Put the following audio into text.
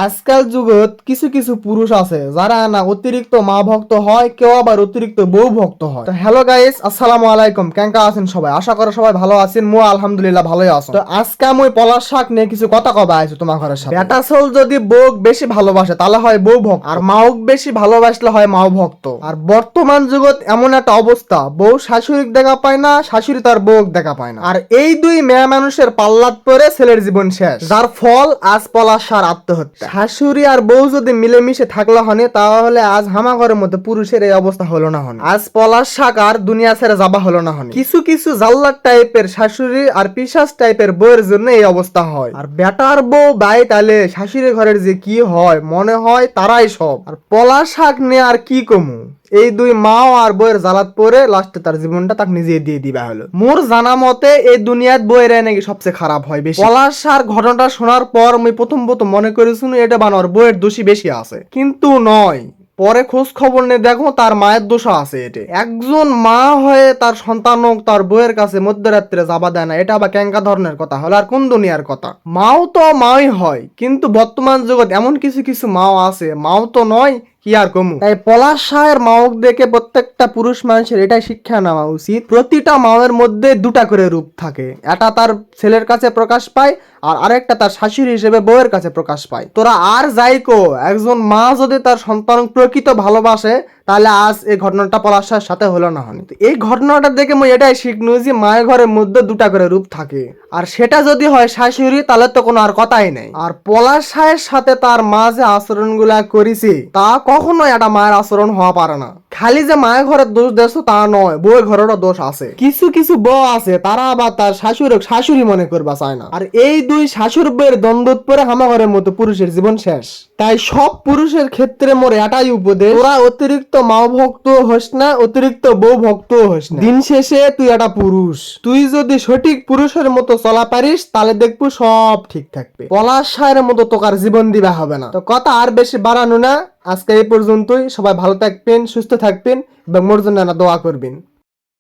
আজকাল যুগত কিছু কিছু পুরুষ আছে যারা না অতিরিক্ত মা ভক্ত হয়, কেউ আবার অতিরিক্ত বউ ভক্ত হয়। তো হ্যালো গাইস, আসসালামু আলাইকুম। কেঙ্কা আছেন সবাই? আশা করি সবাই ভালো আছেন। মু আলহামদুলিল্লাহ ভালোই আছি। তো আজকে আমি পলাশ শাক নিয়ে কিছু কথা কবা আইছি তোমার ঘরের সাথে। বেটা সোল যদি বউ বেশি ভালোবাসে তাহলে হয় বউ ভক্ত, আর মাউক বেশি ভালোবাসলে হয় মাও ভক্ত। আর বর্তমান যুগত এমন একটা অবস্থা, বউ শাশুড়িক দেখা পায় না, শাশুড়ি তার বউক দেখা পায় না। আর এই দুই মেয়ে মানুষের পাল্লাত পরে ছেলের জীবন শেষ, যার ফল আজ পলাশ সার আত্মহত্যা। শাশুড়ি আর বউ যদি মিলেমিশে থাকলে হনে তাহলে আজ হামাঘরের মধ্যে পুরুষের এই অবস্থা হলো না হনে, আজ পলাশ শাক আর দুনিয়া ছেড়ে যাবা হলো না হনে। কিছু কিছু জাল্লাদ টাইপের শাশুড়ি আর পিশাচ টাইপের বউয়ের জন্য এই অবস্থা হয়। আর বেটার বউ বাই তালে শাশুড়ি ঘরের যে কি হয় মনে হয় তারাই সব। আর পলাশ শাক নিয়ে আর কি কমু, এই দুই মাও আর বইয়ের জ্বালাত পরে লাস্টে তার জীবনটা তাকে নিজে দিয়ে দিবা হলো। মোর জানা মতে এই দুনিয়াত বইয়ের নাকি সবচেয়ে খারাপ হয় বেশি। পলাশ আর ঘটনাটা শোনার পর আমি প্রথম মনে করেছিল এটা বানোয়ার বইয়ের দোষী বেশি আছে, কিন্তু নয়। পরে খোঁজ খবর নিয়ে দেখো তার মায়ের দোষ আছে। এটা একজন মা হয়ে তার সন্তানক তার বউয়ের কাছে মধ্যরাত্রে যাবা দেয় না, এটা আবার কেঙ্কা ধরনের কথা হলো আর কোন দুনিয়ার কথা? মাও তো মাই হয়, কিন্তু বর্তমান জগৎ এমন কিছু কিছু মাও আছে, মাও তো নয় কি আর কমু। তাই পলাশ শাহের মাওক দেখে প্রত্যেকটা পুরুষ মানুষের এটাই শিক্ষা নেওয়া উচিত, প্রতিটা মায়ের মধ্যে দুটা করে রূপ থাকে। এটা তার ছেলের কাছে প্রকাশ পায় আর আরেকটা তার শাশুড়ি হিসেবে বউয়ের কাছে প্রকাশ পায়। তোরা আর যাই কো, একজন মা যদি তার সন্তান প্রকৃত ভালোবাসে তাহলে আজ এই ঘটনাটা পলাশ শাহের সাথে হলো না হনি। এই ঘটনাটা দেখে মই এটাই শিখনু যে মায়ের ঘরের মধ্যে দুটা করে রূপ থাকে, আর সেটা যদি হয় শাশুড়ি তাহলে তো কোনো আর কথাই নেই। আর পলাশ শাহের সাথে তার মা যে আচরণ গুলা করেছে তা কখনোই একটা মায়ের আচরণ হওয়া পারে না। খালি যে মায়ের ঘরের দোষ দেখছো তা নয়, বউয়ের ঘরেরও দোষ আছে। কিছু কিছু বউ আছে তারা আবার তার শাশুড়ি মনে করবা চায় না, আর এই দুই শাশুর বউয়ের দ্বন্দ্ব পরে হামাঘরের মতো পুরুষের জীবন শেষ। তাই সব পুরুষের ক্ষেত্রে মোর এটাই উপদেশ, তোরা অতিরিক্ত মাও ভক্ত হোস না, অতিরিক্ত বউ ভক্ত হোস না। দিন শেষে তুই একটা পুরুষ, তুই যদি সঠিক পুরুষের মতো চলা পারিস তাহলে দেখবো সব ঠিক থাকবে। পলাশ শাহের মতো তোকার জীবন দিবা হবে না। তো কথা আর বেশি বাড়ানো না, আজকে এই পর্যন্তই। সবাই ভালো থাকবেন, সুস্থ থাকবেন এবং মোর জন্য দোয়া করবেন।